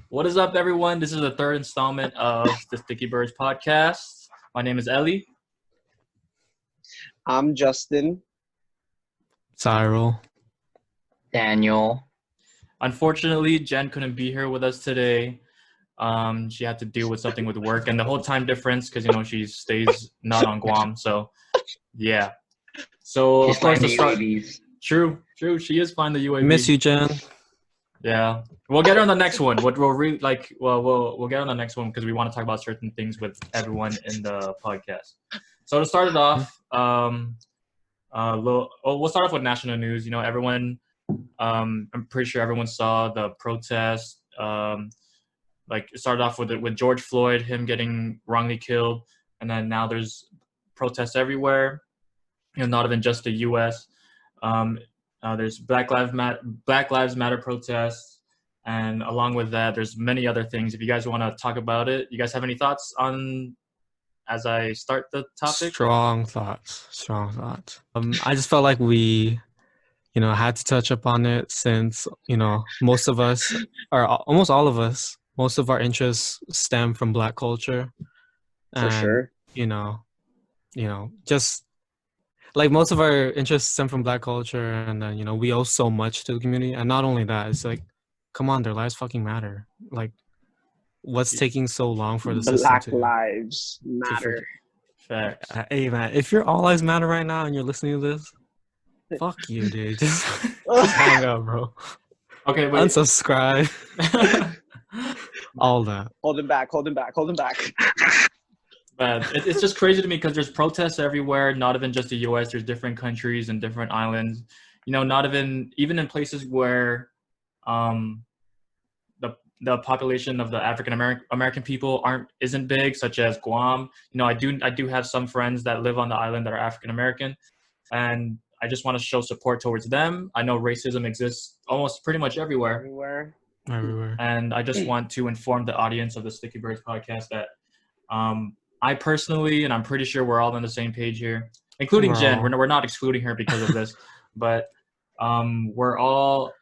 What is up, everyone? This is the third installment of the Sticky Birds podcast. My name is Ellie. I'm Justin. Cyril. Daniel. Unfortunately, Jen couldn't be here with us today. She had to deal with something with work and the whole time difference because, she stays not on Guam. So, yeah. So, She's of course, flying the the start. UAVs. True. She is flying the UAV. Miss you, Jen. Yeah, we'll get her on the next one. We'll get on the next one because we want to talk about certain things with everyone in the podcast. So to start it off, we'll start off with national news. Everyone, I'm pretty sure everyone saw the protest. It started off with George Floyd, him getting wrongly killed, and then now there's protests everywhere. Not even just the U.S. There's Black Lives Matter protests, and along with that, there's many other things. If you guys want to talk about it, you guys have any thoughts on as I start the topic? Strong thoughts. I just felt like we, had to touch upon it since, most of us, or almost all of us, most of our interests stem from Black culture. For sure. Just like most of our interests stem from Black culture, and then we owe so much to the community. And not only that, it's like, come on, their lives fucking matter. Like, what's taking so long for the Black system lives matter. Hey man, if your all lives matter right now and you're listening to this, fuck you, dude. Just hang up, bro. Okay, wait. Unsubscribe. All that. Hold him back. Man, it's just crazy to me because there's protests everywhere, not even just the U.S. There's different countries and different islands. Not even in places where the population of the African American people isn't big, such as Guam. I do have some friends that live on the island that are African American, and I just want to show support towards them. I know racism exists almost pretty much everywhere. And I just want to inform the audience of the Sticky Birds podcast that I personally, and I'm pretty sure we're all on the same page here, including Jen. We're not excluding her because of this, but we're all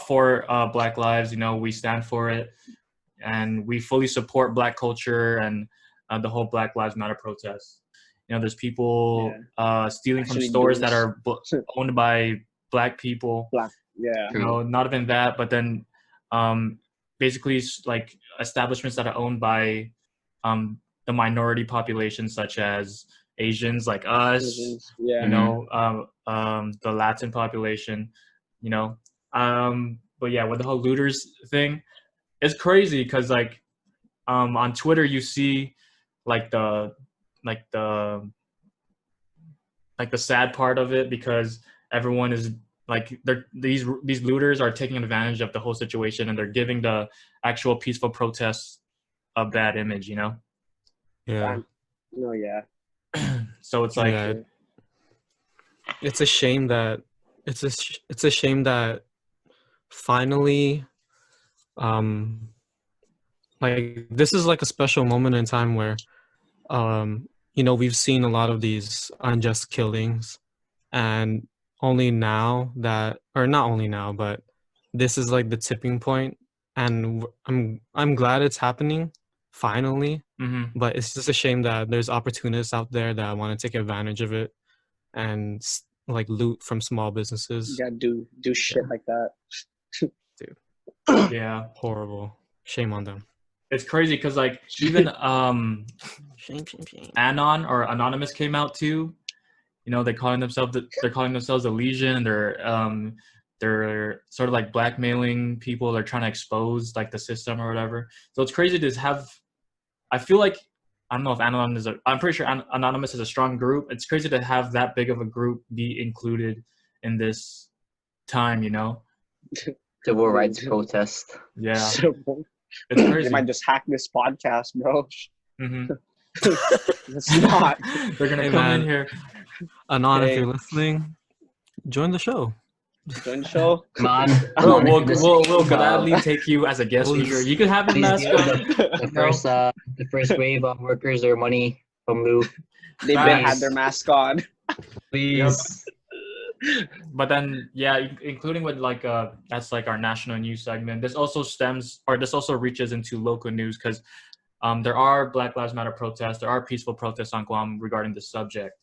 for Black lives. We stand for it, and we fully support Black culture and the whole Black Lives Matter protest. There's people stealing from stores that are owned by Black people. Not even that, but then basically like establishments that are owned by the minority population, such as Asians like us. The Latin population. But yeah, with the whole looters thing, it's crazy because like on Twitter you see the sad part of it, because everyone is like these looters are taking advantage of the whole situation, and they're giving the actual peaceful protests a bad image. Yeah. No, yeah. So it's like it's a shame that finally like this is like a special moment in time where we've seen a lot of these unjust killings, and only now that, or not only now, but this is like the tipping point, and I'm glad it's happening finally. But it's just a shame that there's opportunists out there that want to take advantage of it and like loot from small businesses. You gotta do shit like that. Dude. Yeah. Horrible. Shame on them. It's crazy because like even Shame. Anon or Anonymous came out too. They're calling themselves the Legion, and they're sort of like blackmailing people. They're trying to expose like the system or whatever. So it's crazy to have. I feel like, I don't know if I'm pretty sure Anonymous is a strong group. It's crazy to have that big of a group be included in this time. Civil rights protest. Yeah. It's crazy. They might just hack this podcast, bro. Mm-hmm. It's not. They're gonna come in here. Anon, if you're listening, join the show. Join the show. Come on. We'll gladly take you as a guest speaker. You can have a mask on. The first wave of workers their money from loot. They've been had their mask on. Please. But then, yeah, including with like that's like our national news segment. This also reaches into local news because there are Black Lives Matter protests. There are peaceful protests on Guam regarding this subject.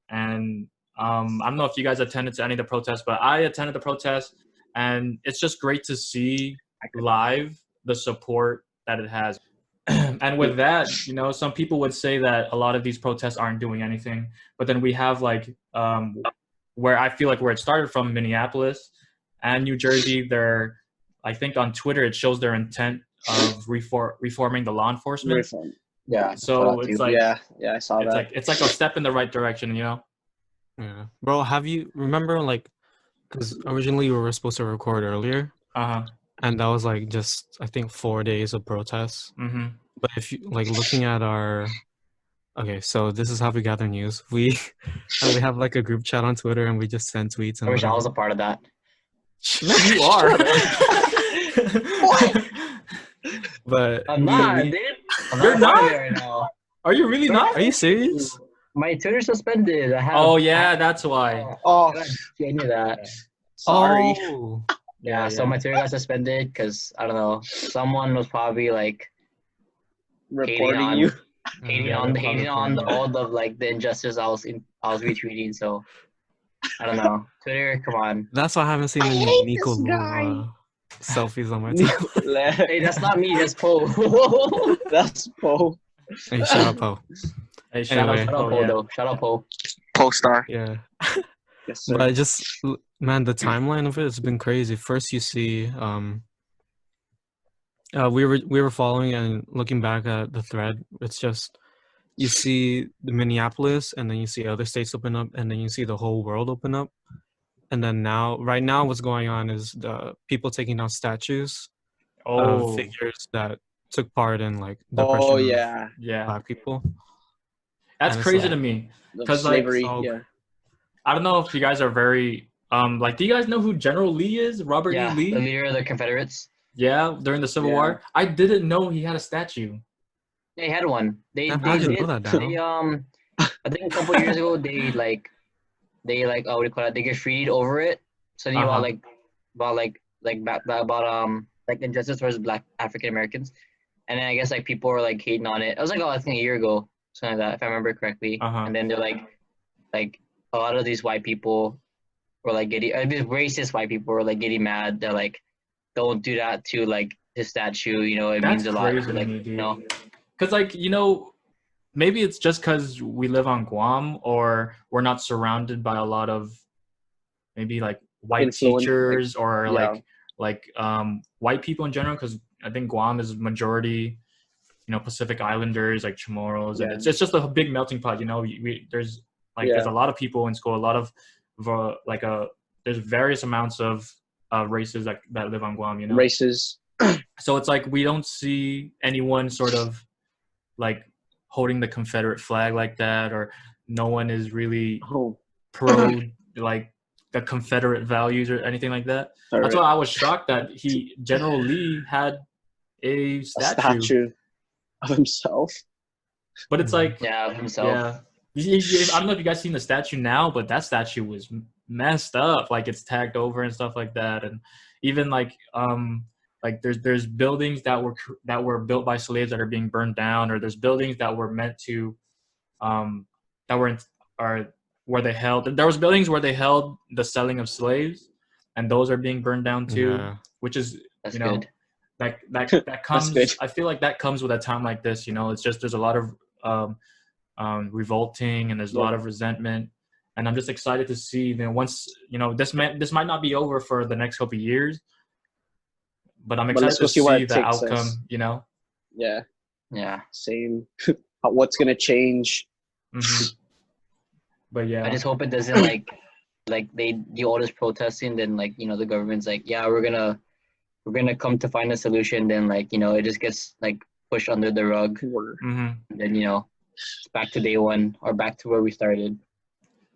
And I don't know if you guys attended to any of the protests, but I attended the protests, and it's just great to see live the support that it has. And with that, some people would say that a lot of these protests aren't doing anything, but then we have like where I feel like where it started from, Minneapolis and New Jersey. I think on Twitter it shows their intent of reforming the law enforcement. Reform. Yeah. So it's like Yeah, I saw that. It's like a step in the right direction, Yeah, bro. Remember like, because originally we were supposed to record earlier. And that was like just, I think, 4 days of protests. Mm-hmm. But if you like looking at okay, so this is how we gather news. We have like a group chat on Twitter, and we just send tweets. And I wish I was a part of that. You are. What? But I'm not, dude. You're not? Right now. Are you really not? Are you serious? My Twitter's suspended. That's why. Oh, I any of that. sorry. Oh. Yeah, so my Twitter got suspended because I don't know. Someone was probably like Reporting you. hating on all the like the injustice I was retweeting. So I don't know. Twitter, come on. That's why I haven't seen any Nico selfies on my Twitter. Hey, that's not me. That's Poe. That's Poe. Hey, shout out Poe. Hey, shout out Poe though. Shout out Poe. Poe star. Yeah. Yes, sir. But man, the timeline of it has been crazy. First, you see, we were following and looking back at the thread. It's just you see the Minneapolis, and then you see other states open up, and then you see the whole world open up. And then right now, what's going on is the people taking down statues of figures that took part in like the oppression of Black people. That's crazy to me because slavery. I don't know if you guys are very do you guys know who General Lee is? Robert E. Lee, the leader of the Confederates. Yeah, during the Civil War. I didn't know he had a statue. They had one. They know that down. I think a couple of years ago they what do you call it? They graffitied over it. So you know about injustice towards Black African Americans, and then I guess like people were like hating on it. It was like I think a year ago, something like that, if I remember correctly. And then they're like a lot of these white people were like these racist white people were like getting mad. They're like, don't do that to like his statue. It means a lot. Because maybe it's just because we live on Guam, or we're not surrounded by a lot of maybe like white teachers or white people in general. Because I think Guam is majority, Pacific Islanders, like Chamorros, and it's just a big melting pot. There's a lot of people in school, a lot of there's various amounts of races that live on Guam. Races. So it's like we don't see anyone sort of like holding the Confederate flag like that, or no one is really pro like the Confederate values or anything like that. That's why I was shocked that General Lee had a statue of himself. But it's like himself. Yeah. I don't know if you guys seen the statue now, but that statue was messed up. Like it's tagged over and stuff like that, and even like there's buildings that were built by slaves that are being burned down, or there's buildings that were meant to where they held. There was buildings where they held the selling of slaves, and those are being burned down too, which is good. that comes. I feel like that comes with a time like this. It's just there's a lot of revolting, and there's a lot of resentment, and I'm just excited to see once this might not be over for the next couple of years, but I'm excited to see the outcome. Same. What's gonna change? But Yeah. I just hope it doesn't like they do all this protesting, then the government's like, yeah, we're gonna come to find a solution, then it just gets pushed under the rug. Mm-hmm. And then it's back to day one or back to where we started.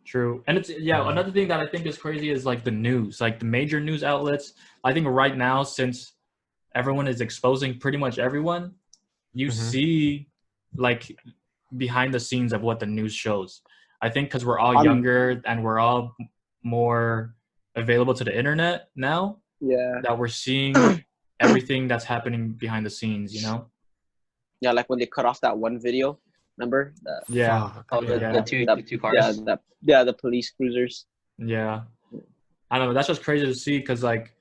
True. And it's another thing that I think is crazy is the news, the major news outlets. I think right now, since everyone is exposing pretty much everyone, you see behind the scenes of what the news shows. I think because we're all younger and we're all more available to the internet now. Yeah. That we're seeing everything that's happening behind the scenes, you know? Yeah, like when they cut off that one video, remember? Yeah. Fuck, Oh, yeah. the two cars. The police cruisers. Yeah. I don't know. That's just crazy to see because, like,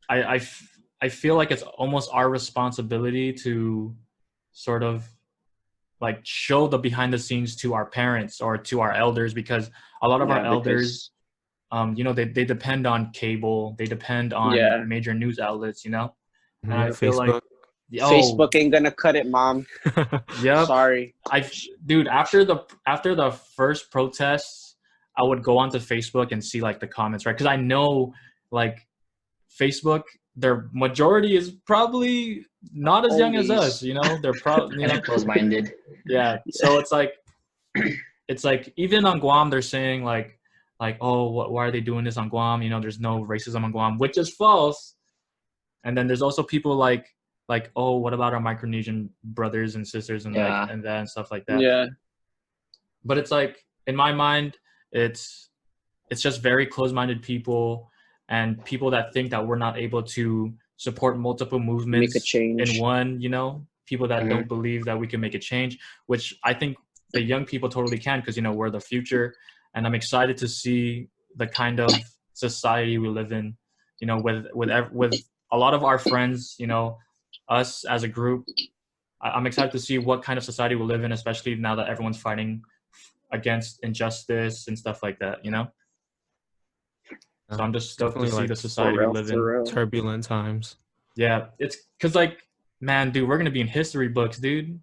I feel like it's almost our responsibility to sort of like show the behind the scenes to our parents or to our elders, because a lot of our elders, you know, they depend on cable, they depend on major news outlets, you know. And I feel Facebook. like Facebook ain't gonna cut it, mom. Yep. Sorry. Dude, after the first protests, I would go onto Facebook and see like the comments, right? Because I know like Facebook, their majority is probably not as young as us, you know. They're probably, you know, close-minded. Yeah. So it's like even on Guam, they're saying like oh, why are they doing this on Guam? You know, there's no racism on Guam, which is false. And then there's also people like oh, what about our Micronesian brothers and sisters and like and that and stuff like that. Yeah. But it's like in my mind, it's just very close-minded people and people that think that we're not able to support multiple movements make a change in one, you know, people that don't believe that we can make a change, which I think the young people totally can, because, you know, we're the future. And I'm excited to see the kind of society we live in, you know, with a lot of our friends, you know, us as a group. I'm excited to see what kind of society we live in, especially now that everyone's fighting against injustice and stuff like that, you know? So I'm just stoked to see the society we live in. Turbulent times. Yeah, it's because, like, man, dude, we're gonna be in history books, dude.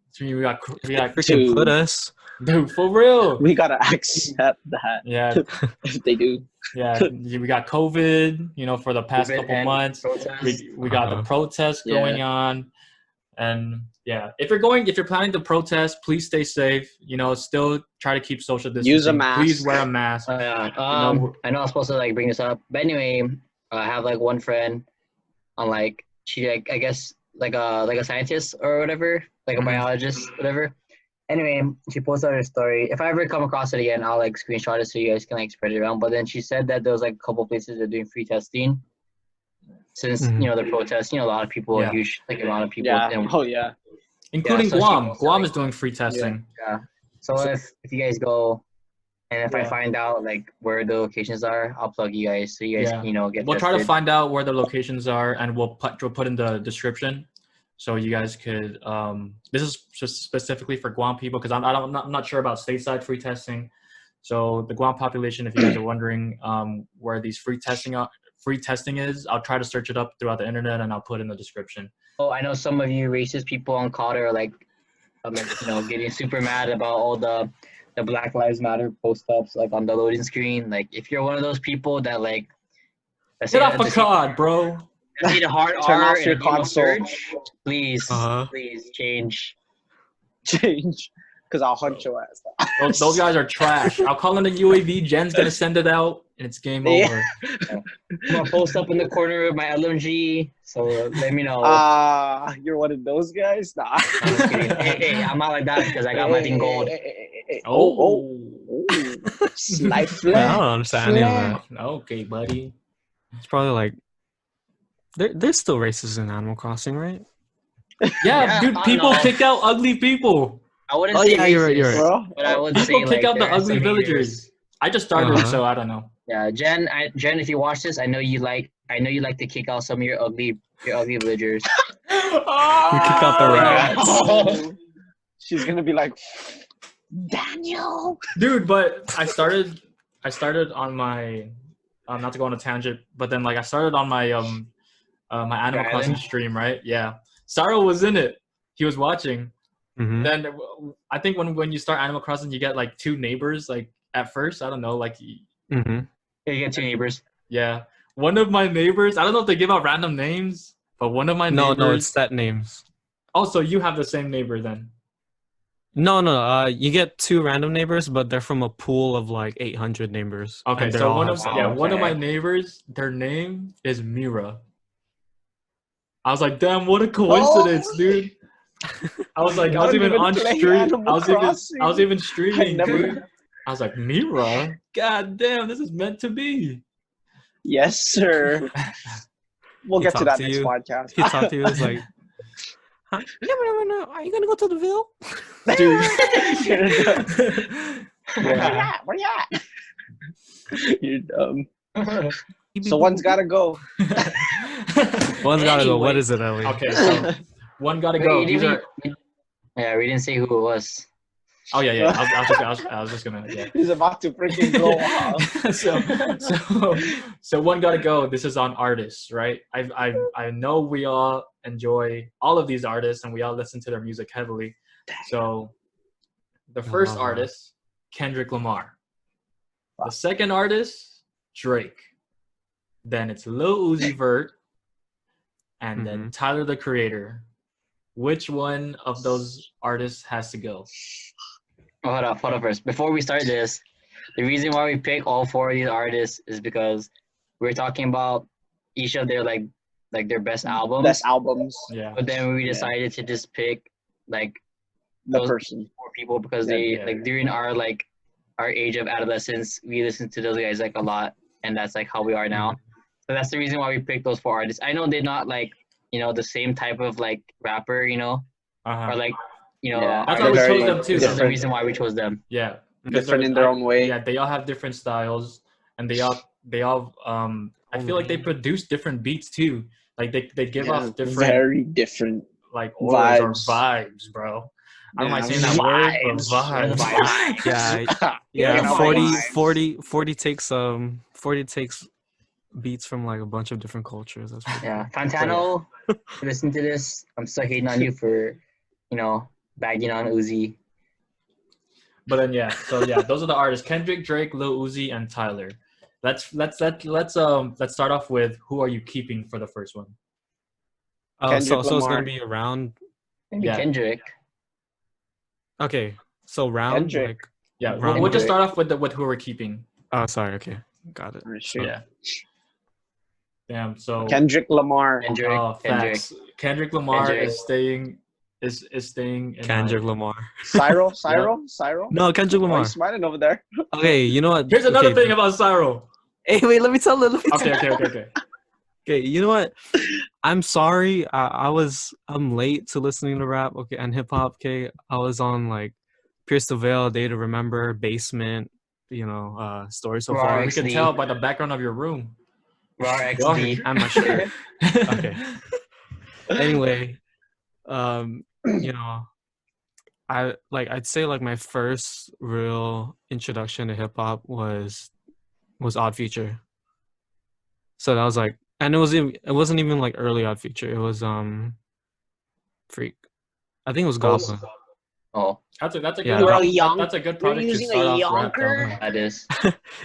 So we got freaking put us, dude, for real. We gotta accept that. Yeah, if they do. Yeah, we got COVID, you know, for the past couple months. We got the protests going on, and yeah, if you're planning to protest, please stay safe. You know, still try to keep social distancing. Use a mask. Please wear a mask. I know I'm supposed to like bring this up, but anyway, I have like one friend on like she like I guess like a scientist or whatever, like a biologist, whatever. Anyway, she posted her story. If I ever come across it again, I'll like screenshot it so you guys can like spread it around. But then she said that there was like a couple places that are doing free testing. Since you know the protests, you know, a lot of people, a huge like amount of people. Including Guam. Guam is doing free testing. Yeah. So if you guys go, and if I find out like where the locations are, I'll plug you guys so you guys can, you know, get. We'll try to find out where the locations are, and we'll put in the description, so you guys could. This is just specifically for Guam people, because I'm not sure about stateside free testing. So the Guam population, if you guys are wondering where these free testing is, I'll try to search it up throughout the internet and I'll put in the description. Oh, I know some of you racist people on COD are like, you know, getting super mad about all the Black Lives Matter post-ups like on the loading screen. Like, if you're one of those people that like, get off of COD, bro. Need a hard Turn R off your console. Please change. Because I'll hunt your ass. Those guys are trash. I'll call in the UAV. Jen's gonna send it out, and it's game over. I'm gonna post up in the corner of my LMG. So let me know. You're one of those guys? Nah. I'm just kidding. Hey, I'm not like that because I got my thing gold. Oh. Slight flag. I don't understand any of that. Okay, buddy. It's probably like there's still racists in Animal Crossing, right? Yeah, dude. People kick out ugly people. I wouldn't say racist, you're right. but I would people say kick like, out the ugly villagers. Haters. I just started, so I don't know. Yeah, Jen, if you watch this, I know you like to kick out some of your ugly villagers. We kick out the rats. She's gonna be like, Daniel. Dude, but I started on my not to go on a tangent, but then like I started on my my Animal Crossing stream, right? Yeah, Cyril was in it. He was watching. Then I think when you start Animal Crossing, you get like 2 neighbors. Like at first, I don't know, like you get 2 neighbors. Yeah, one of my neighbors. I don't know if they give out random names, but one of my neighbors. No, it's set names. Oh, so you have the same neighbor then? No. You get 2 random neighbors, but they're from a pool of like 800 neighbors. Okay, so one of my neighbors, their name is Mira. I was like, damn, what a coincidence, dude. I was like, I was even on stream. I was even streaming, dude. I was like, Mira? God damn, this is meant to be. Yes, sir. We'll He get to talked that to next you? podcast. He talked to you. He was like, huh? No. Are you gonna go to the Ville? Dude. Yeah. Where you at? You're dumb. So one's gotta go. One's gotta go. Anyway. What is it, Ellie? Okay, so one gotta go. Wait, These are. Yeah, we didn't say who it was. Oh yeah. I was just gonna. Yeah. He's about to freaking blow off. So one gotta go. This is on artists, right? I know we all enjoy all of these artists and we all listen to their music heavily. So the first artist, Kendrick Lamar. The second artist, Drake. Then it's Lil Uzi Vert, and then Tyler the Creator. Which one of those artists has to go? Oh, hold up first. Before we start this, the reason why we pick all four of these artists is because we're talking about each of their like their best albums. Best albums. Yeah. But then we decided to just pick like The those person. four people because they like during our age of adolescence, we listened to those guys like a lot, and that's like how we are now. So that's the reason why we picked those four artists. I know they're not like, you know, the same type of like rapper, you know, or like, you know, that's why we chose them too. This is the reason why we chose them. Yeah, different in their own way. Yeah, they all have different styles, and they all I feel like they produce different beats too. Like they give off different, very different like auras or vibes, bro. I don't mind saying that word, but vibes. Yeah. 40 takes beats from like a bunch of different cultures. That's Fantano, listen to this. I'm still hating on you for, you know, bagging on Uzi. But then those are the artists: Kendrick, Drake, Lil Uzi, and Tyler. Let's start off with who are you keeping for the first one? So it's gonna be around. Maybe Kendrick. Okay, so round Kendrick. We'll just start off with who we're keeping. Oh, sorry. Okay, got it. Sure. Yeah. Damn. So Kendrick Lamar. Kendrick Lamar is staying. Is staying. In Kendrick Lamar. Cyro. No, Kendrick Lamar. He's smiling over there. Okay, you know what? Here's another thing about Cyro. Hey, wait. Let me tell it. Okay. Okay, you know what? I'm sorry. I'm late to listening to rap. Okay, and hip hop. Okay, I was on like Pierce the Veil, Day to Remember, Basement. You know, Story So Far. We can tell by the background of your room. Raw XD. I'm not sure. Okay. Anyway, you know, I'd say like my first real introduction to hip hop was Odd Future. So that was like, and it wasn't even like early Odd Future. It was Freak. I think it was Goblin. Oh, that's a good that's a good product to start off rap. That is.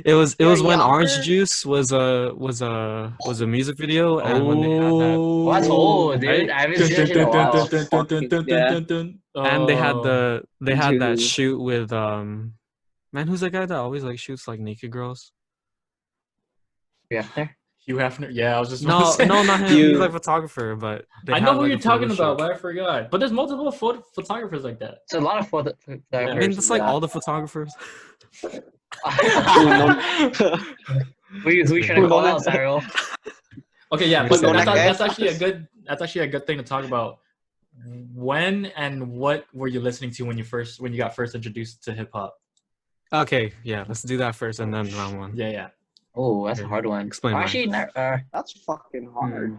It was when Orange Juice was a music video, and when they had that. What's old, dude? I haven't seen it in a while. And they had that shoot with man, who's that guy that always like shoots like naked girls? Hugh Hefner? Yeah, I was just no, not him. He's like a photographer, but I know who you're talking about, but I forgot. But there's multiple photographers like that. It's a lot of photographers. I mean, it's like all the photographers. Who you trying to call out, Cyril? Okay, yeah, but that's actually a good thing to talk about. When and what were you listening to when you got first introduced to hip hop? Okay, yeah, let's do that first and then round one. Yeah. Oh, that's a hard one. Explain. Actually, that's fucking hard.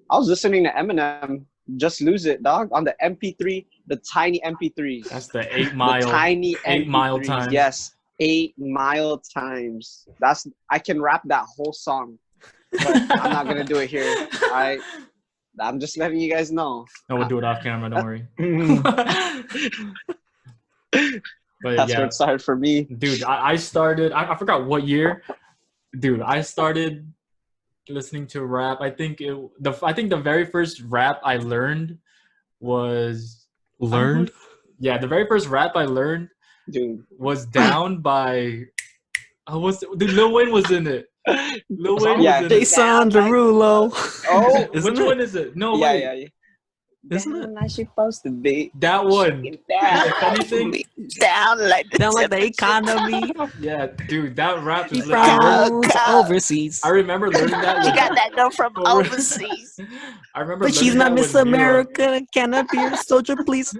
I was listening to Eminem, Just Lose It, dog, on the MP3, the tiny MP3s. That's the 8 mile. The tiny 8 mile times. Yes, 8 mile times. I can rap that whole song, but I'm not gonna do it here. I'm just letting you guys know. No, we'll do it off camera. Don't worry. But that's where it started for me, dude. I started. I forgot what year. Dude, I started listening to rap. I think the very first rap I learned was the very first rap I learned, dude, was Down by Lil Wayne was in it. Lil Wayne was in Jason Derulo. Oh, which one is it? No, yeah. Isn't it? Down like she supposed to be. That one. Down, If anything, down like the Down like the economy. yeah, dude, that rap She is from Cow. overseas. I remember learning that. She With, got that girl from overseas. I remember, But she's learning not that Miss with Mira. America. Can I be your soldier, please?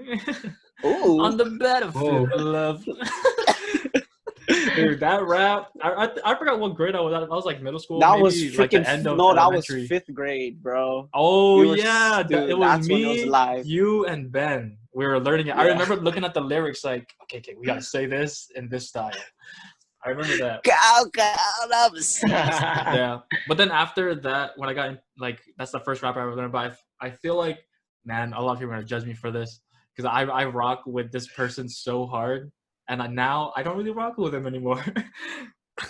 Ooh. On the battlefield, love. Dude, that rap. I forgot what grade I was at. I was like middle school. That maybe, was like the freaking end of no. That was elementary. 5th grade, bro. Oh We were yeah, dude, it was that's when me, it was live. you, and Ben. We were learning it. I Yeah. remember looking at the lyrics like, okay, we gotta say this in this style. I remember that. Cow, overseas. Yeah, but then after that, when I got in, like, that's the first rapper I ever learned. But I feel like, man, a lot of people are gonna judge me for this because I rock with this person so hard, and now I don't really rock with him anymore.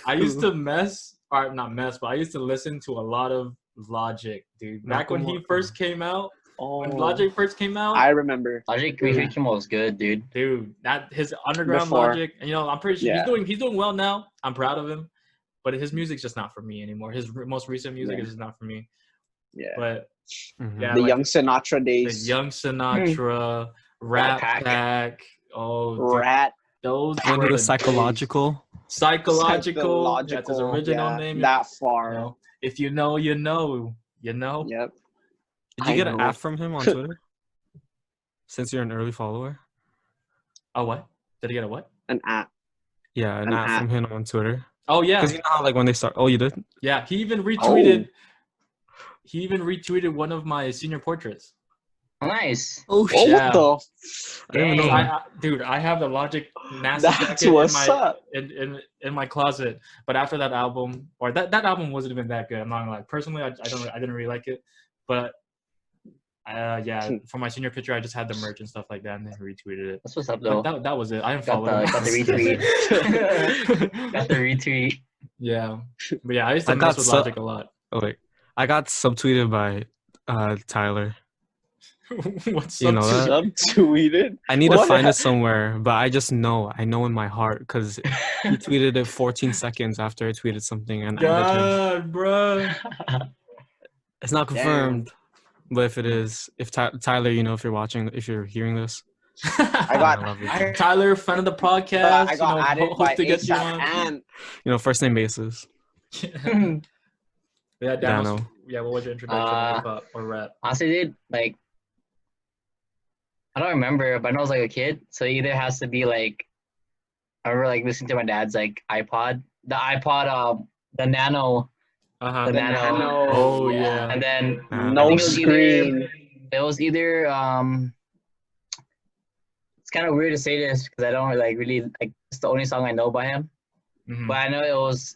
I used to not mess, but I used to listen to a lot of Logic, dude. Back when he first came out, when Logic first came out, I remember. Logic Creation was good, dude. dude, that his underground Before. Logic, and, I'm pretty sure Yeah. he's doing well now. I'm proud of him, but his music's just not for me anymore. His most recent music is just not for me. Yeah. But Mhm. yeah, The like young Sinatra the days. young Sinatra, Rat Pack. Oh, dude, Rat. those Went were to the the psychological. psychological. That's his original yeah, name. That far. You know, if you know, you know, you know. Yep. Did you I get an know. app from him on Twitter? Since you're an early follower? Oh, what? Did he get a what? An app. Yeah, an An app app. from him on Twitter. Oh yeah, Because you know how like when they start. Oh, you did? yeah. He even retweeted. Oh. He even retweeted one of my senior portraits. Nice. Oh Oh, Yeah. what I didn't even know Dang. that. Dude, I have the Logic NASA That's jacket what's up. in my closet. But after that album, or that album wasn't even that good. I'm not gonna lie. Personally, I didn't really like it. But yeah, for my senior picture, I just had the merch and stuff like that, and then retweeted it. That's what's up, though. But that was it. I didn't Got follow him. the retweet. Got the retweet. Yeah, but yeah, I used to I mess got with so- Logic a lot. Oh wait, I got subtweeted by Tyler. What's You know that? Subtweeted. I need to What? find it somewhere, but I just know. I know in my heart because he tweeted it 14 seconds after I tweeted something, and added him. God, bro. It's not confirmed, but if it is, if Tyler, if you're watching, if you're hearing this, I love you. got Tyler, friend of the podcast. I got added hope by to get you ASAP on. and First name basis. Yeah, Dan, Dano. what was your introduction to hip hop or rap? Honestly, dude, like, I don't remember, but I know I was like a kid, so it either has to be like, I remember like listening to my dad's like iPod, the Nano, Uh-huh. the Nano. Oh yeah. and then I no think screen. it was either it's kind of weird to say this because I don't like really like it's the only song I know by him, Mhm. but I know it was.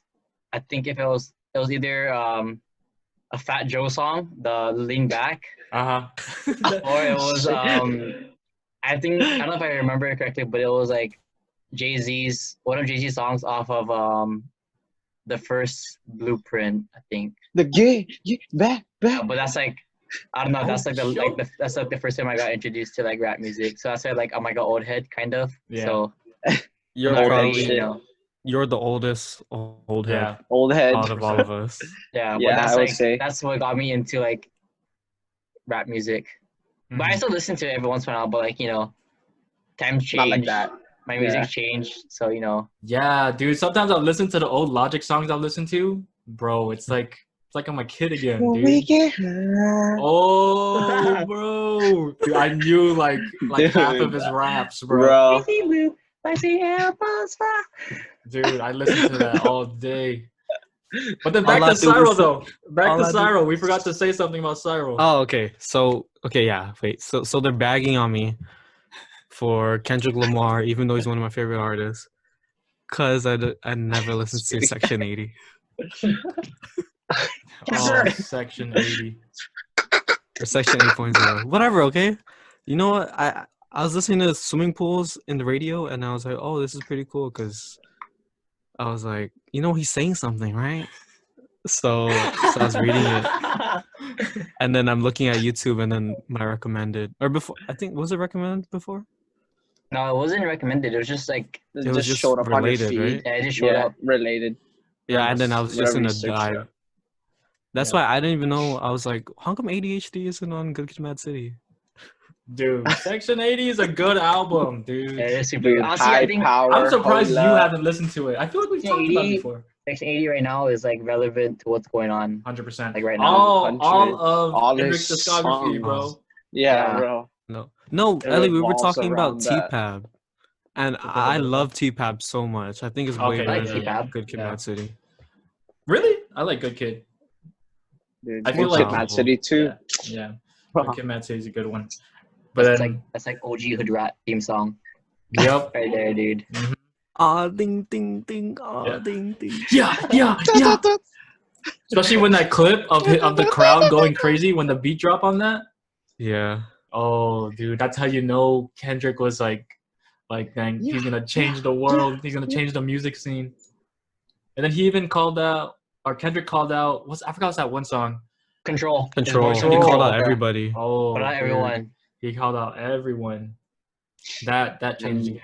I think if it was either a Fat Joe song, the Lean Back, Uh-huh. or it was I don't know if I remember it correctly, but it was like one of Jay-Z's songs off of the first Blueprint, I think. The gay back. But that's like I don't know. That's like that's like the first time I got introduced to like rap music. So that's why like I'm like an old head kind of. Yeah. So You're not probably really, you're the oldest old head Yeah. Old head. out of all of us. yeah. Yeah, But that's I would like say. that's what got me into like rap music. But I Mhm. still listen to it every once in a while. But like times change. Not like that. My music Yeah. changed. So Yeah, dude. Sometimes I'll listen to the old Logic songs I'll listen to. Bro, it's like I'm a kid again, When we dude. get high. Oh, bro. Dude, I knew like half of his raps, bro. Bro. Dude, I listened to that all day. But then All back I to do is- Cyril though. Back all to I do- Cyril. We forgot to say something about Cyril. Oh, okay. So yeah. Wait. So they're bagging on me for Kendrick Lamar, even though he's one of my favorite artists, cause I never listened to Section 80. Oh, Section 80. Or Section 8.0. Whatever. Okay. You know what? I was listening to Swimming Pools in the radio, and I was like, oh, this is pretty cool, cause I was like, he's saying something, right? So I was reading it, and then I'm looking at YouTube, and then my recommended, or before, I think, was it recommended before? No, it wasn't recommended. It was just like It was just just showed up on your related, feed. right? it just showed up. Related. Yeah, and then I was just Whatever in you a search dive. up. That's why I didn't even know. I was like, how come ADHD isn't on Good Kid, Mad City? Dude, Section 80 is a good album, dude. Yeah, it's super Dude, good. Honestly, high I think power. I'm surprised you hold up. haven't listened to it. I feel like we've talked about it before. Section 80 right now is like relevant to what's going on. 100%. Like right now. All of all Kendrick's his discography, songs. bro. Yeah, bro. No, It Ellie, we were revolves talking about around that. T-Pab. And I love T-Pab so much. I think it's way Okay, better like than T-Pab. Good Kid, Yeah. Mad City. Really? I like Good Kid. Dude, I feel Good Kid, like- Mad City too. Yeah. Good Kid, Mad City is a good one. But That's then, like OG Hood Rat theme song. yep. Right there, dude. Ah, ding, ding, ding, ah, Yeah. ding, ding. Yeah. Especially when that clip of the crowd going crazy when the beat drop on that. Yeah. Oh, dude, that's how you know Kendrick was like, dang, he's gonna change the world. He's gonna change the music scene. And then he even called out, or Kendrick called out. I forgot what's that one song. Control. Control. He Control. called out everybody. Oh, But not dude. everyone. He called out everyone. That changed the game.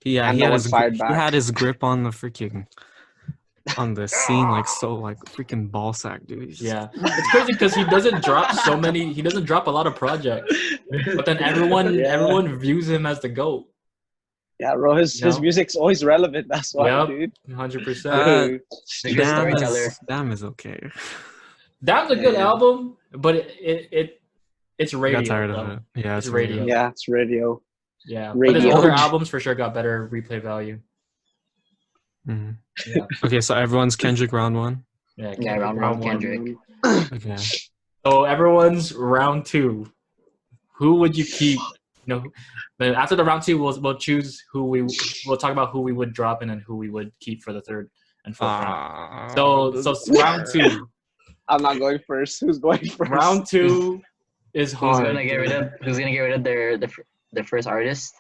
Yeah, And he no had, one his, fired he back. had his grip on the freaking on the scene like so like freaking ball sack, dude. He's just- Yeah, it's crazy because he doesn't drop He doesn't drop a lot of projects, but then everyone views him as the GOAT. Yeah, bro. His No. music's always relevant. That's why, Yep. dude. 100%. Dude. The good storyteller. Damn is okay. That was a good Yeah. album, but it's I radio. got tired though. of it. Yeah, It's radio. Yeah, it's radio. Yeah, but his Radio. older albums for sure got better replay value. Mhm. Yeah, Okay, so everyone's Kendrick round one. yeah. Yeah, round one, Kendrick. Okay. So everyone's round two. Who would you keep? Then after the round two, we'll choose we'll talk about who we would drop and then who we would keep for the third and fourth round. So round two. I'm not going first. Who's going first? Round two is Who's hard. gonna get rid of their first artist?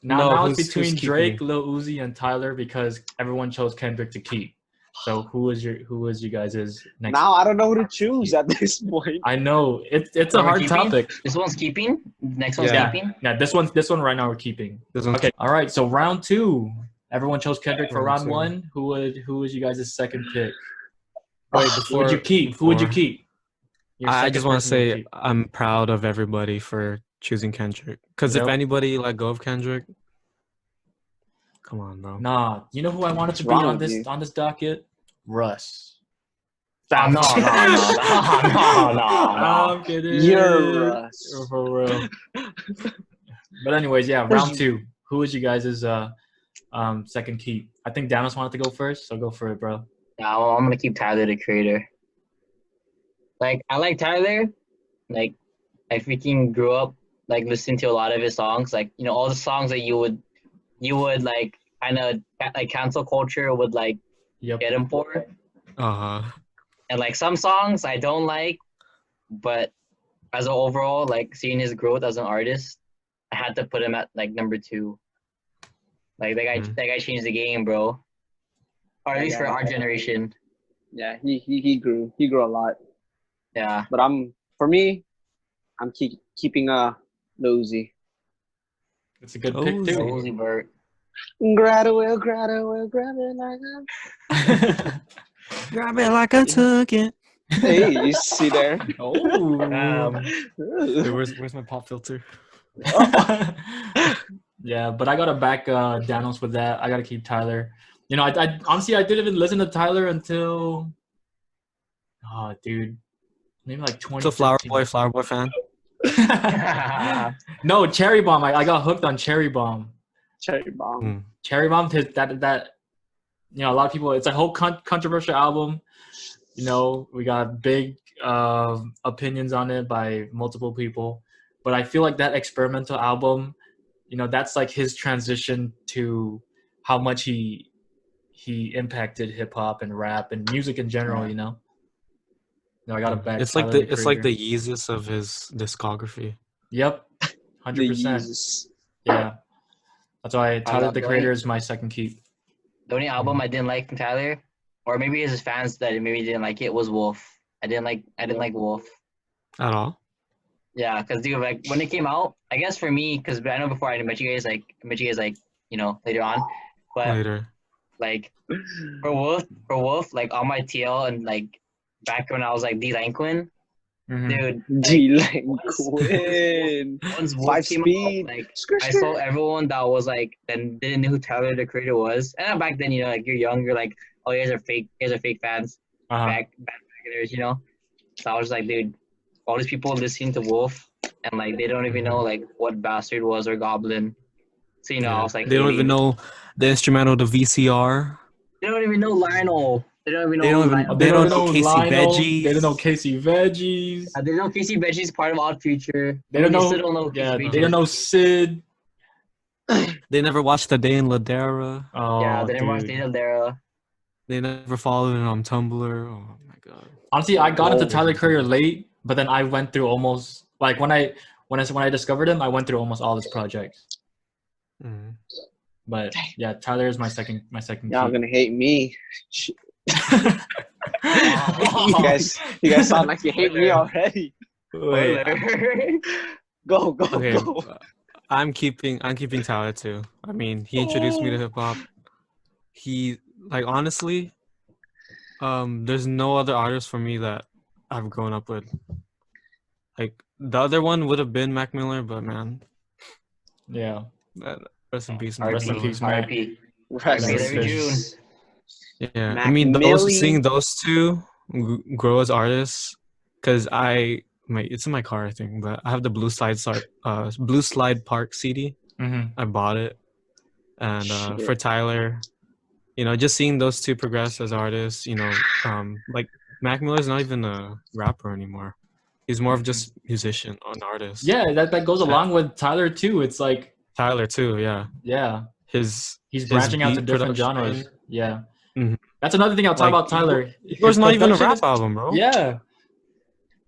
Now it's who's between keeping? Drake, Lil Uzi, and Tyler because everyone chose Kendrick to keep. So who is you guys' next? Now I don't know who to choose at this point. I know it's a Are we hard keeping? topic. This one's keeping. Next one's Yeah. keeping. Yeah, this one right now we're keeping. This one's Okay, all right. So round two, everyone chose Kendrick for Round round two. one. Who was you guys' second pick? Wait, Who would you keep? Who would you before- keep? Your I second just want to person you would say keep. I'm proud of everybody for choosing Kendrick. Because if Yep. anybody let go of Kendrick, come on, bro. Nah, you know who I wanted to be wrong on with you? this docket? Russ. No. No, I'm kidding. You're Russ. For real. But anyways, yeah, round two. Who is you guys' second keep? I think Danos wanted to go first, so go for it, bro. No, I'm gonna keep Tyler, the Creator. Like, I like Tyler. Like, I freaking grew up like listening to a lot of his songs. Like, all the songs that you would like kind of like cancel culture would like Yep. get him for. Uh-huh. And like some songs I don't like, but as an overall, like seeing his growth as an artist, I had to put him at like number 2. Like that guy changed the game, bro. Or at least for our generation. Yeah, he grew. He grew a lot. Yeah. But I'm keeping Lil Uzi. It's a good pick Uzi. too. Uzi Vert. Grab it like that. Grab it like I took it. Hey, you see there? Oh. Hey, where's my pop filter? Yeah, but I gotta back Danos with that. I gotta keep Tyler. I honestly I didn't even listen to Tyler until, dude, maybe like 20. So Flower Boy fan. No, Cherry Bomb. I got hooked on Cherry Bomb. Cherry bomb. Cherry Bomb. That a lot of people. It's a whole controversial album. We got big opinions on it by multiple people, but I feel like that experimental album, that's like his transition to how much he impacted hip hop and rap and music in general. I got to back. It's like the Yeezus of his discography. Yep, 100%. Yeah, that's why Tyler the Creator is my second keep. The only album I didn't like from Tyler, or maybe his fans that maybe didn't like it, was Wolf. I didn't like Wolf At all? Yeah, because dude, like when it came out, I guess for me, because I know before I met you guys later on, but Later. like for Wolf, like on my TL and like back when I was like delinquent, Dude, Delinquent. once Wolf 5 came speed. out, like I saw everyone that was like then didn't know who Tyler the Creator was. And back then, like you're young, you're like, oh, you guys are fake fans, bandwagoners, So I was like, dude, all these people listening to Wolf and like they don't even know like what Bastard was or Goblin. So I was like, they don't even know the instrumental, the VCR. They don't even know Lionel. They don't even know. They don't know Casey Veggies. They don't know Casey Veggies. They don't know Casey Veggies part of Odd Future. They don't know. Still don't know. Yeah, they don't know Sid. They never watched The Day in Ladera. Oh, yeah, they never watched Day in Ladera. They never followed it on Tumblr. Oh my god. Honestly, I got into Tyler Creator late, but then I went through almost like when I discovered him, I went through almost all his projects. Mm-hmm. But yeah, Tyler is my second. Y'all gonna hate me. you guys sound like you hate me already. Wait. Go. Okay. I'm keeping Tyler too. I mean, he introduced me to hip hop. He honestly, there's no other artist for me that I've grown up with. Like the other one would have been Mac Miller, but man, yeah. Rest in peace, Rest in peace, Mac. Every June. Yeah, Mac I mean, Millie. seeing those two grow as artists, because it's in my car, I think, but I have the Blue Slide Park CD. Mm-hmm. I bought it, and for Tyler, just seeing those two progress as artists, like Mac Miller's not even a rapper anymore; he's more of just musician, an artist. Yeah, that goes along with Tyler too. It's like Tyler too, yeah. Yeah, he's branching out to different production. genres. Yeah. Mm-hmm. That's another thing I'll talk about Tyler. It's not even a rap album, bro. Yeah.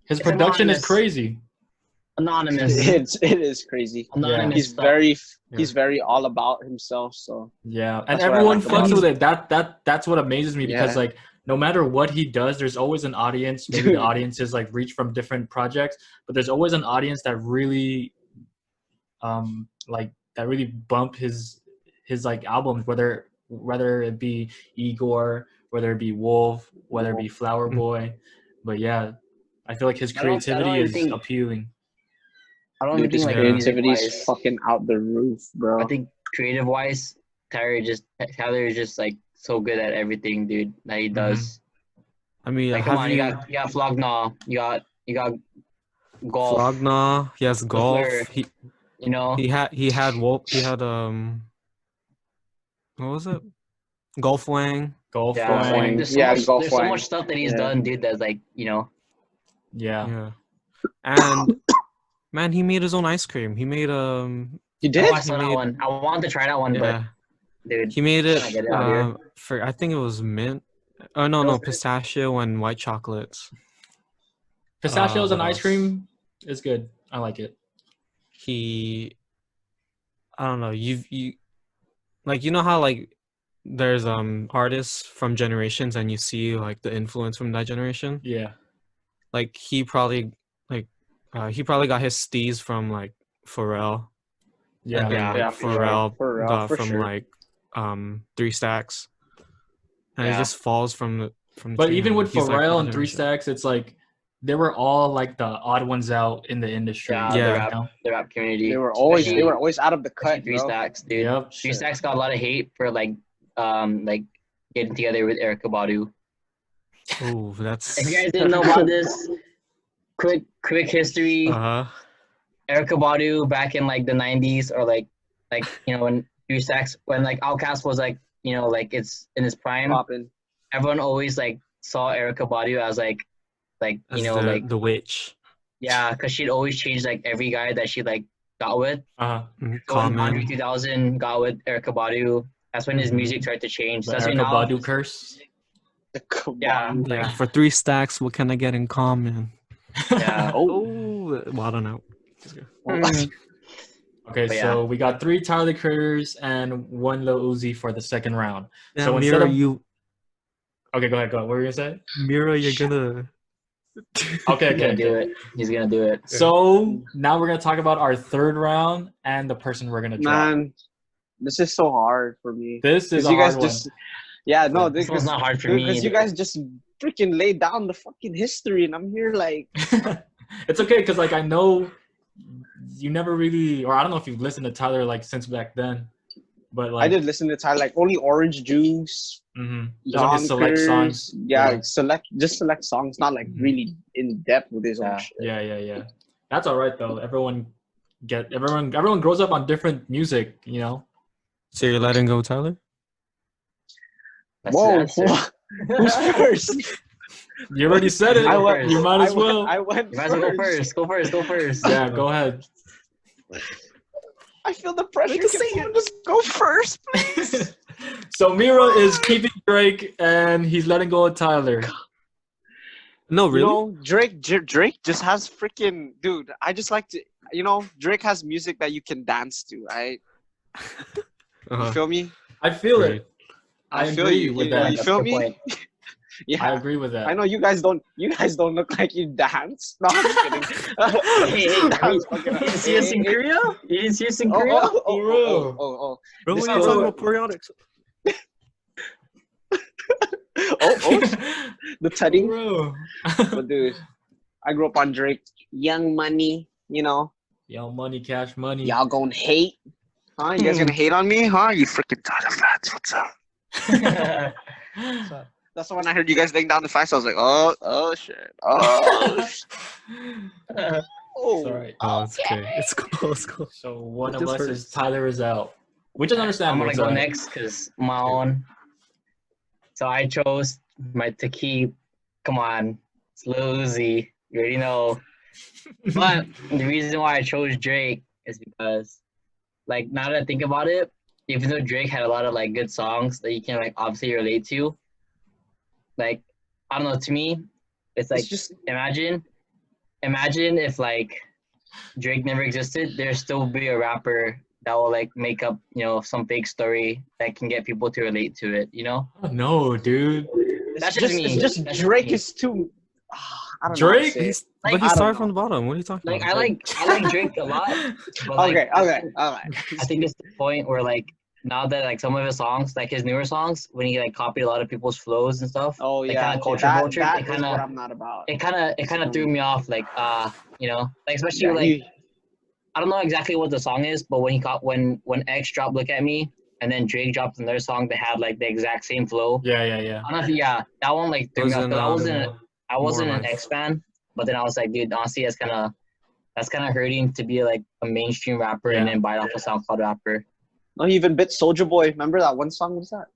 His production is crazy. Anonymous. It is crazy. Anonymous. He's very all about himself. So yeah, and everyone fucks with it. That's what amazes me because like no matter what he does, there's always an audience. Maybe the audience is like reach from different projects, but there's always an audience that really, really bump his like albums, whether it be Igor, whether it be Wolf, whether it be Flower Boy. But yeah, I feel like his creativity is appealing. I don't even think like creativity is fucking out the roof, bro. I think creative wise, Tyler is just like so good at everything, dude, that he does. I mean, like, come on, you got Flognaw, you got golf. Flognaw, he has golf. He had Wolf. He had what was it? Golf Wang. Golf Wang. Wang. There's so much stuff that he's done, dude. That's like Yeah. And man, he made his own ice cream. He made He did. I saw that one. I wanted to try that one, but dude, he made it for I think it was mint. Oh no, pistachio and white chocolates. Pistachios and ice cream is good. I like it. I don't know. You like how like there's artists from generations and you see like the influence from that generation. Yeah. Like he probably got his steez from like Pharrell. Yeah. Pharrell from sure. like 3 Stacks. And it just falls from the But even with Pharrell and 3 Stacks, it's like they were all like the odd ones out in the industry. The rap community. They were always out of the cut. 3 Stacks, dude. Yep. 3 Stacks got a lot of hate for like getting together with Erykah Badu. Oh, that's. If you guys didn't know about this, quick history. Uh-huh. Erykah Badu back in like the 90s or like when 3 Stacks, when like Outkast was like it's in its prime. Poppin'. Everyone always like saw Erykah Badu as like the witch. Yeah, because she'd always change like every guy that she like got with. Andre 2000 got with Erykah Badu. That's when his music started to change. The That's Erykah Badu curse. Yeah. For 3 Stacks, what can I get in common? Yeah. Well, I don't know. Okay, so we got 3 Tyler the Creators and 1 Lil Uzi for the second round. Yeah, so Mira, Okay, go ahead. What were you gonna say? Mira, you're gonna. Okay. He's gonna do it. So now we're gonna talk about our third round and the person we're gonna draw. Man, this is so hard for me. This is a hard one. This one's not hard for me. Because you guys just freaking laid down the fucking history, and I'm here like, It's okay because like I know you never really, or I don't know if you've listened to Tyler like since back then, but like I did listen to Tyler, like only Orange Juice, There's only select songs. Yeah, select songs, not like really in depth with his own shit. Yeah. That's all right though. Everyone grows up on different music, you know. So you're letting go, Tyler? Whoa, who's first? You already said it. You might as well. I went You might as well go first. Yeah, go ahead. I feel the pressure. Can someone just go first, please? So Mira is keeping Drake and he's letting go of Tyler. No, really? You know, Drake just has freaking dude. I just like to, Drake has music that you can dance to, right? You feel me? I feel it. I feel agree you with that. You feel me? Yeah, I agree with that. I know you guys don't look like you dance. No, I'm just kidding. You didn't see us in Korea? You didn't see us in Korea? Oh. Bro, what are you talking about periodics? The tutting. But dude, I grew up on Drake. Young Money, Young Money, Cash Money. Y'all gonna hate? Huh? You guys gonna hate on me? Huh? You freaking Tyler fans. What's up? That's the one I heard you guys laying down the facts. I was like, oh shit. Oh, sorry. Oh, it's okay. It's cool. So one of us is Tyler is out. Which is understandable. I'm gonna go next because my own. So I chose to keep. Come on, it's Lil Uzi. You already know. But the reason why I chose Drake is because, like, now that I think about it, even though Drake had a lot of like good songs that you can like obviously relate to, like, I don't know, to me, it's like, just imagine if like Drake never existed, there'd still be a rapper that will like make up, some fake story that can get people to relate to it, Oh, no, dude. That's just me. It's just Drake is too. I don't Drake? know But he started from the bottom. What are you talking about? I like Drake a lot. But, like, okay. I think it's the point where like now that like some of his songs, like his newer songs, when he like copied a lot of people's flows and stuff. Oh yeah, kind of culture. That is what I'm not about. It kind of threw me off, like like especially I don't know exactly what the song is, but when X dropped "Look at Me" and then Drake dropped another song that had like the exact same flow. Yeah. I don't know that one like threw me off. I wasn't an X fan, but then I was like, dude, honestly, that's kind of hurting to be like a mainstream rapper and then bite off a SoundCloud rapper. No, he even bit Soulja Boy. Remember that one song? What was that?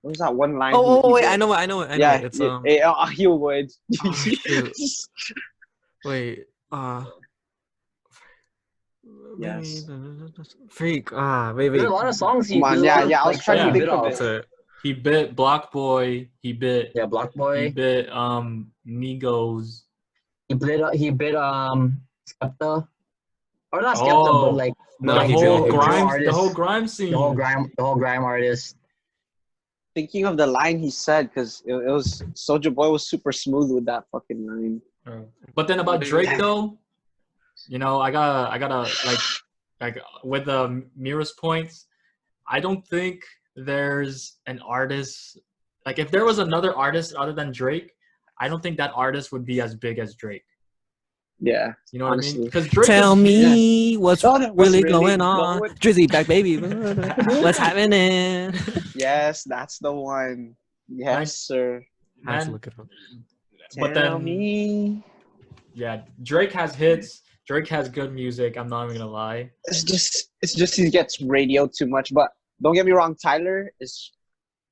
What was that one line? Wait, I know it. Yeah, it's he would. Wait, yes. Freak. Wait. There's a lot of songs. Come on, I was trying to think of it. He bit Block Boy. He bit Block Boy. He bit Migos. He bit Skepta. Or not Skepta, but like the whole grime scene. The whole grime artist. Thinking of the line he said, because it was Soulja Boy was super smooth with that fucking line. But then about Drake though, I gotta like with Mira's points, I don't think there's an artist, like if there was another artist other than Drake, I don't think that artist would be as big as Drake. Yeah, you know honestly. what I mean? Because Drake Tell me what's really going on. Drizzy back, baby. What's happening? Yes, that's the one. Yes, sir. I have to look it up. But Tell me. Yeah, Drake has hits. Drake has good music. I'm not even gonna lie. It's just he gets radioed too much. But don't get me wrong, Tyler is.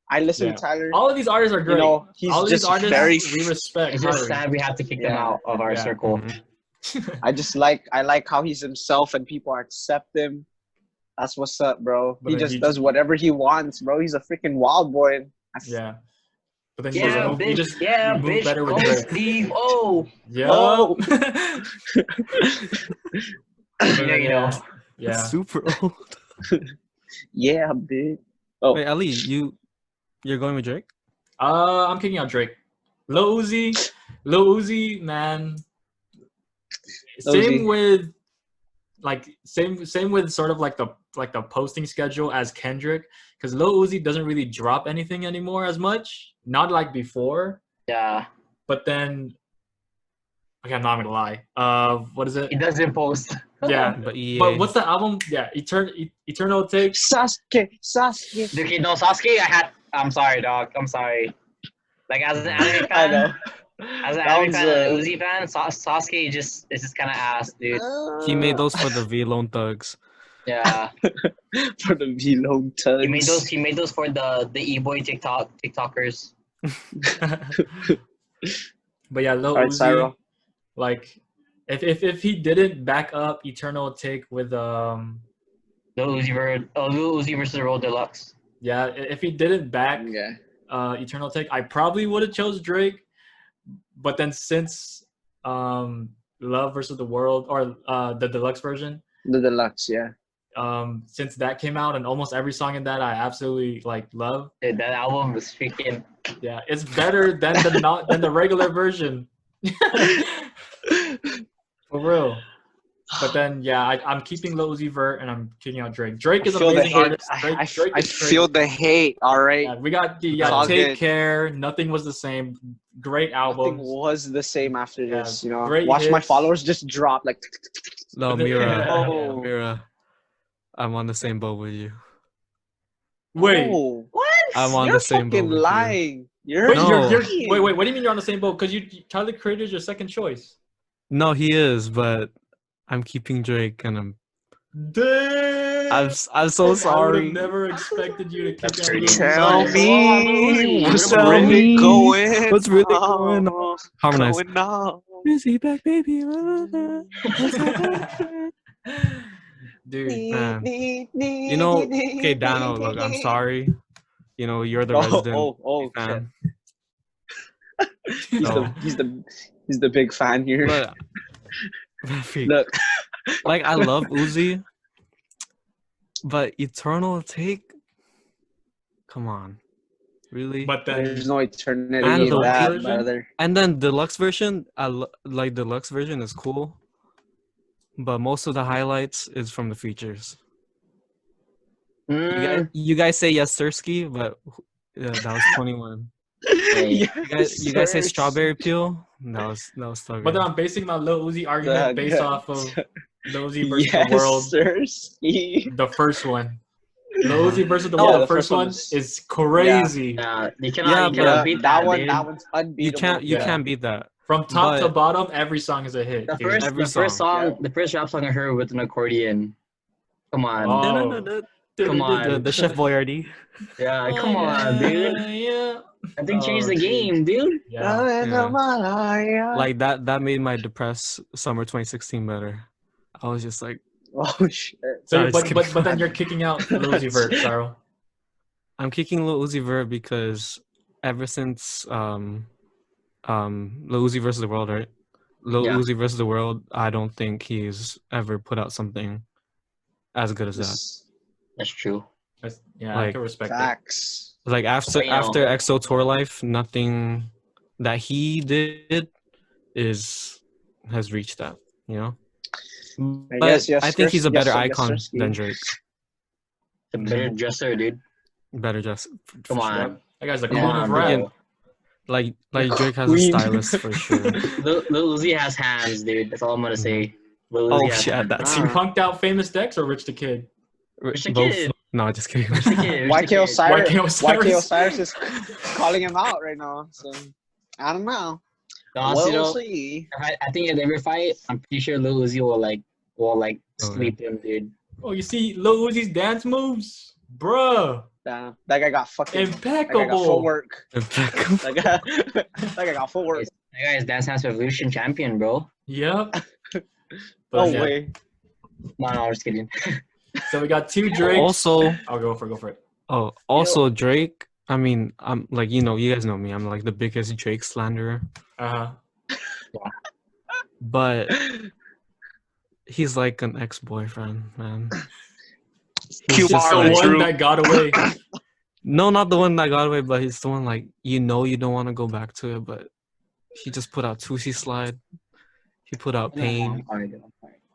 I listen to Tyler. All of these artists are great. He's all of just these artists very. We respect. It's just sad we have to kick them out of our circle. I like how he's himself and people accept him. That's what's up, bro. He just does whatever he wants, bro. He's a freaking wild boy. Yeah. But then bitch, move better with Drake. Steve. Oh. Yeah. Oh. Yeah. It's super old. Yeah, big. Oh. Wait, Ali, you're going with Drake? I'm kicking out Drake. Lil Uzi, man. Same with sort of like the posting schedule as Kendrick, because Lil Uzi doesn't really drop anything anymore as much, not like before. Yeah. But then Okay, I'm not gonna lie. What is it? He doesn't post. Yeah, But EA. but what's the album? Yeah, Eternal Take. Sasuke. Okay, no, Sasuke, I'm sorry, dog. I'm sorry. Like, as an anime fan, I know. as an That anime one's, fan and Uzi fan, Sasuke is just kind of ass, dude. He made those for the V-Lone thugs. Yeah. for the V-Lone tugs. He made those for the e-boy TikTokers. But yeah, Lil Alright, Uzi, Cyril. like, if he didn't back up Eternal Take with Lil Uzi versus the Roll Deluxe. yeah, if he didn't back Yeah. Eternal Take, I probably would have chose Drake. But then since Love versus the World, or the deluxe version, The deluxe, yeah. since that came out, and almost every song in that I absolutely like love. Dude, that album was freaking. Yeah, it's better than the regular version. For real. But then yeah, I'm keeping Lil Uzi Vert and I'm kicking out Drake. Drake is an amazing artist. Drake I is feel the hate. All right. yeah, we got the all Take good. Care. Nothing Was the Same. Great album. Nothing was the same after Yeah, this. You know, great watch my hits. followers just drop like. No, Mira. Oh. Mira. I'm on the same boat with you. Wait. Oh, What? I'm on you're the same boat fucking with you. lying. You're Wait, No. wait. What do you mean you're on the same boat? Because Tyler the Creator is your second choice. No, he is, but I'm keeping Drake, and Damn. I'm so I would sorry. have never expected you to kick That's out pretty- Lil Tell Uzi. me What's what's really really going What's really on? going on? Harmonize. Going on. Busy back, baby. Dude, Man. You know, okay, Dano, look, I'm sorry. You know, you're the resident shit. fan. He's No. he's the big fan here. But Look, like, I love Uzi, but Eternal Take, come on, really? but then there's no eternity And in the that, version? brother. And then deluxe version, like deluxe version is cool, but most of the highlights is from the features. You guys say yes, Sirski, but that was 21. Hey. You guys say Strawberry Peel? That was Strawberry. But then I'm basing my Lil Uzi argument based off of Lil Uzi versus Yes, the World, Sirski. the first one. Lil Uzi versus the Yeah, World, the the first first one one is- is crazy. You Yeah, cannot beat that that, one. dude. That one's unbeatable. you Yeah. can't beat that. From top to But- bottom, every song is a hit. The dude. first, Every the first song. song, the first rap song I heard with an accordion. Come on. Oh. Come on. The Chef Boyardee. Yeah, come on, dude. Yeah. I think changed Oh, the geez. game, dude. Yeah. Like that made my depressed summer 2016 better. I was just like, Oh shit! So, Sorry, just but kidding. then you're kicking out Lil Uzi Vert, Sarl. I'm kicking Lil Uzi Vert because ever since Lil Uzi versus the World, right? Lil Yeah. Uzi versus the World, I don't think he's ever put out something as good as that. That's true. Yeah, I Like, can respect that. Facts. Like after But, you know- after EXO Tour Life, nothing that he did has reached that, you know. But guess yes, I think he's a better yes, icon yes, than Drake. The better dresser, dude. Better just Come on. That guy's a Come queen on, of bro. rap. like Drake has a Queen. stylist for sure. Lil Uzi has hands, dude. That's all I'm gonna say. Lil Oh Uzi has shit, hands. that's He punked out Famous Dex or Rich the Kid? Rich the both. Kid. No, just kidding. Rich the Kid. Rich the YK Kid. Osiris. YK Osiris. YK Osiris is calling him out right now. So I don't know. Honestly, We'll though, see. I think if they ever fight, I'm pretty sure Lil Uzi will Oh, sleep him, dude. Oh, you see Lil Uzi's dance moves? Bruh. Damn, that guy got fucking. That guy got full Impeccable. work. That guy got full work. That guy is Dance Dance Revolution champion, bro. Yep. No But yeah. way. No, I'm just kidding. So we got two Drakes. Also, I'll go for it. also Drake. I mean, I'm like, you guys know me. I'm like the biggest Drake slanderer. Uh-huh. But he's like an ex-boyfriend, man. He's Q just Bar The like- one that got away. No, not the one that got away, but he's the one like you don't want to go back to it, but he just put out Tusi Slide. He put out Pain, I'm sorry.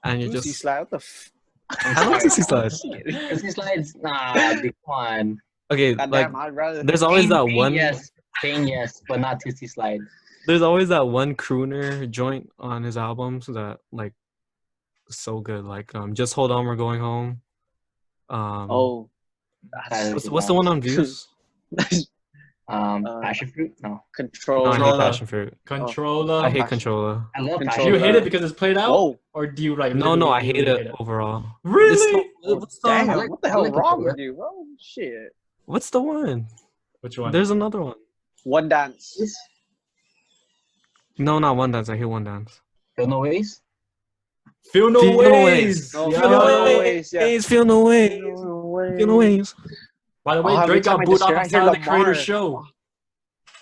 and you're Lucy just. Slide, what the I love Tusi Slide. Tusi Slides, nah, dude, come on. Okay, God like damn, I'd rather. there's always that Pain, one. yes. Pain, yes, but not Tootsie Slide. There's always that one crooner joint on his albums that like so good. Like Just Hold On, We're Going Home. What's the one on Views? Passion Fruit? No. Controller. No, I hate Passion Fruit. Controller. I hate Controller. I love Controller. Passion Do you Fruit. hate it because it's played out? Whoa. Or do you like? No, I literally hate it overall. Really? Damn, I like- what the I hell like wrong Controller. with you, bro? Shit. What's the one? Which one? There's another one. One Dance. No, not One Dance. I hate One Dance. Feel No Ways? Feel No Feel No Ways. No, Yeah. Feel No Ways, yeah. Feel No Ways. Feel No Ways. By the way, Oh, Drake every time got I booed just hear- off I of hear Tyler the Lamar. Creator show.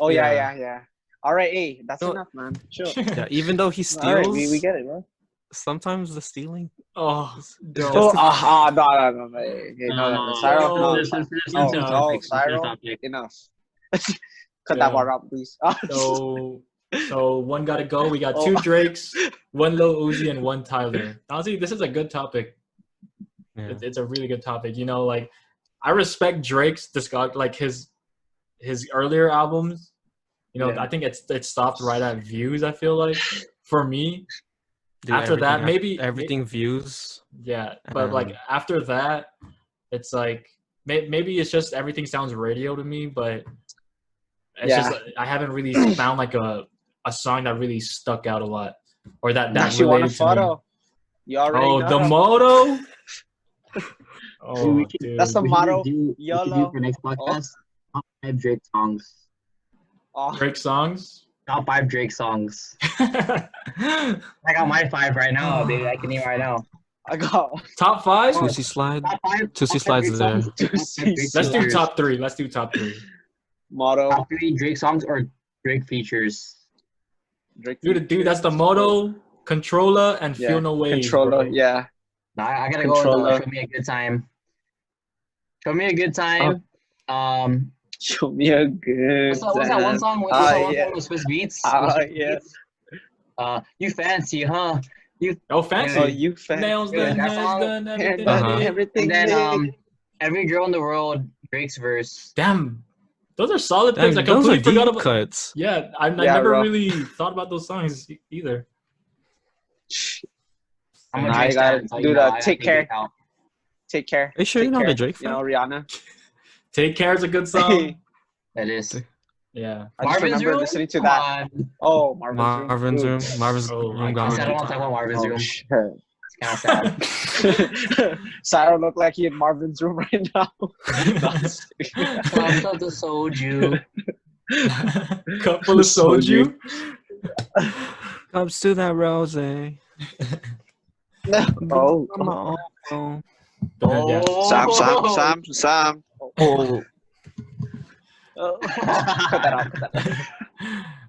Oh, Yeah. yeah. All right, hey, that's No. enough, man. Chill. Yeah, even though he All right, steals, we get it, bro. sometimes the stealing. Oh, It's no. just- No. Hey, no. Cyril, no, no. listen, Cyril, enough. Cut that part out, please. So one gotta go. We got Oh. 2 Drakes, 1 Lil Uzi, and 1 Tyler. Honestly, this is a good topic. Yeah. It's a really good topic. You know, like I respect Drake's like his earlier albums. You know, Yeah. I think it stopped right at Views. I feel like for me. Dude, After that, maybe everything Views. Yeah, but like after that, it's like maybe it's just everything sounds radio to me, but it's Yeah. just I haven't really found like a song that really stuck out a lot or that Actually, want a related to me. photo? You already Oh, know. the motto. Oh, dude. That's the motto. We should YOLO. do for next podcast. Top 5 Drake songs. Oh, Drake songs. Top 5 Drake songs. I got my 5 right now, baby. I can name right now. I got Top 5. Tootsie Slide. Top 5. Tootsie Slide's there. Let's do top 3. Let's do top 3. motto. Top 3 Drake songs or Drake features. Drake Dude, that's the motto. Controller and Feel No Ways. Controller, bro. yeah. Nah, I gotta Controller. go with Show Me a Good Time. Show Me a Good Time. Show me a good What's that one song? What's that one song with Swiss Beats? yes. You fancy, huh? Oh, fancy. Oh, you fan. Nails Yeah, done, that hands song. done, everything. Uh-huh. Everything. And then Every Girl in the World, Drake's verse. Damn, those are solid Damn, picks. I those are completely forgot deep about. cuts. Yeah, I Yeah, never bro. really thought about those songs either. I'm a Nah, Drake you gotta stan, so do you the know, I take take care. it out. Take care. Are you sure you're Take not a care. Drake You fan? know, Rihanna. Take Care is a good song. That is. Yeah. I just remember Room? listening to Come that. on. Oh, Marvin's Room. Marvin's Oh my Room God. got I said I me. don't want to talk about Marvin's Oh, Room. shit. It's kind of sad. Cyril looked like he in Marvin's Room right now. Cups of the soju. Cup full of soju. Comes to that rose. Oh. But then, yeah. Sam. Oh, Cut that out.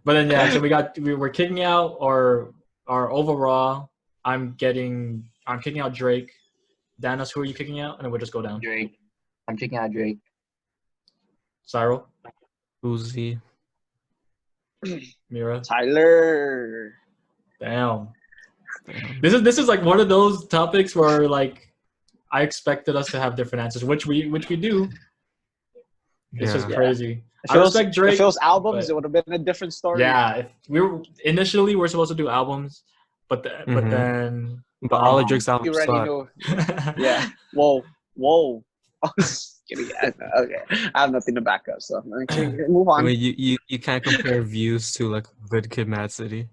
But then yeah, so we're kicking out our overall. I'm kicking out Drake. Danos, who are you kicking out? And then we'll just go down. Drake. I'm checking out Drake. Cyril, Uzi. Mira. Tyler. Damn. This is like one of those topics where like I expected us to have different answers, which we do. It's just Yeah. crazy. If I it was- respect Drake. If it was albums, but- it would have been a different story. Yeah, if we were supposed to do albums, but Mhm. then But all of Drake's You albums already suck. know. Yeah. Whoa. I was kidding. Okay. I have nothing to back up, so okay, move I on. mean, you can't compare Views to like Good Kid, Mad City.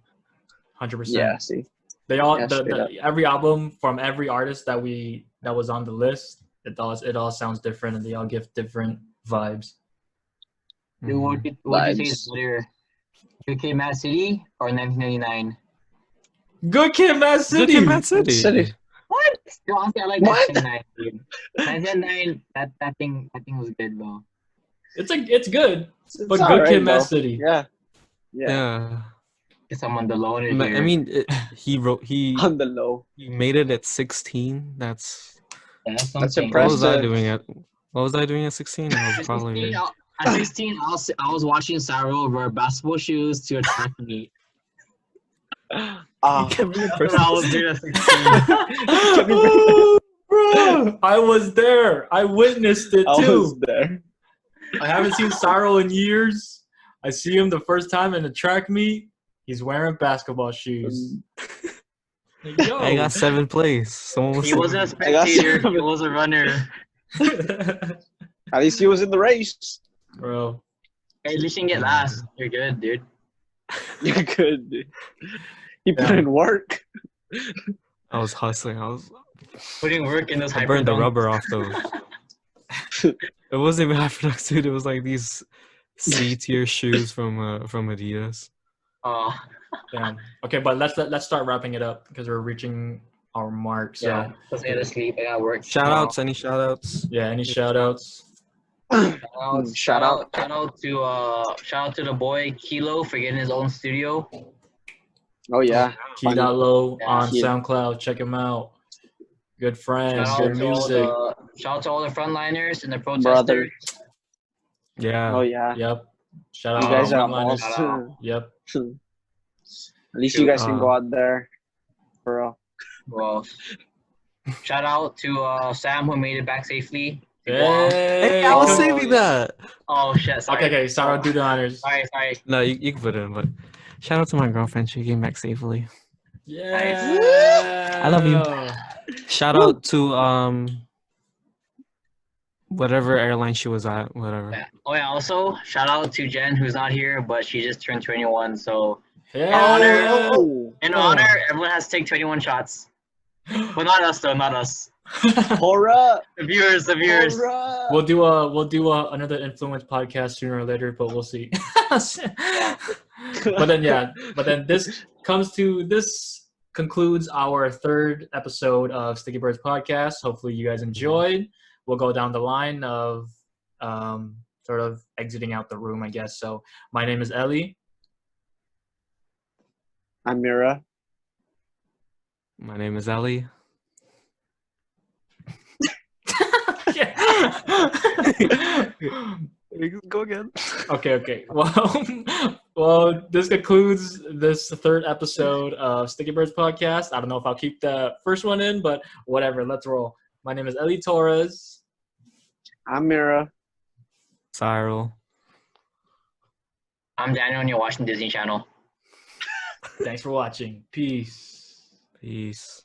100%. Yeah. See. They all Yeah, straight up. every album from every artist that was on the list, it all sounds different and they all give different vibes. Dude, what did you say is better? Good Kid, Mad City or 1999? Good Kid, Mad City. Good Kid, Mad City. City. What? Yo, honestly, I like What? 1999. Dude. 1999, that thing was good though. It's good, but It's Good alright, Kid, Mad though. City. Yeah. Yeah. Get someone the loner I here. mean, he On the low. made it at 16. That's That's That's something. what was I Impressive. doing at 16? I was probably At 16, I was watching Cyril wear basketball shoes to a track meet. That's what I was doing at 16. Oh, bro, I was there. I witnessed it I too. was there. I haven't seen Cyril in years. I see him the first time in the track meet. He's wearing basketball shoes. Like, yo. I got 7th place. He wasn't a spectator. He was a runner. At least he was in the race. Bro. Hey, at least you can get last. You're good, dude. You're good, dude. He put in work. I was hustling. I was putting work in those I burned the rubber off those. It wasn't even Hyperdunks, dude. It was like these C-tier shoes from Adidas. Oh. Damn. Okay, but let's start wrapping it up because we're reaching our mark. So yeah, let's get to sleep. I got work. Shout outs, any shout outs? Yeah, any shout outs? Shout out to the boy Kilo for getting his own studio. Oh yeah. Key.low on Yeah. SoundCloud. Check him out. Good friends, Shout good out, music. shout out to all the frontliners and the protesters. Brother. Yeah. Oh yeah. Yep. Shout out You to guys all are frontliners. awesome. Yep. At least you guys can go out there. For real. Well, shout out to Sam who made it back safely. to Guam. Hey, I was Oh, saving that. Oh shit! Sorry. Okay, Sarah, do the honors. Sorry. No, you can put it in, but shout out to my girlfriend. She came back safely. Yeah. I love you. Shout out to whatever airline she was at, whatever. Yeah. Oh yeah. Also, shout out to Jen who's not here, but she just turned 21. So Yeah. in honor, everyone has to take 21 shots. But not us though. Not us. Hurrah! The viewers. Hurrah! We'll do another influence podcast sooner or later, but we'll see. But then this concludes our 3rd episode of Sticky Birds podcast. Hopefully you guys enjoyed. We'll go down the line of sort of exiting out the room, I guess. So my name is Ellie. I'm Mira. My name is Ellie. Go again. Okay. Well, this concludes this 3rd episode of Sticky Birds podcast. I don't know if I'll keep the first one in, but whatever. Let's roll. My name is Ellie Torres. I'm Mira. Cyril. I'm Daniel, and you're watching Disney Channel. Thanks for watching. Peace. Peace.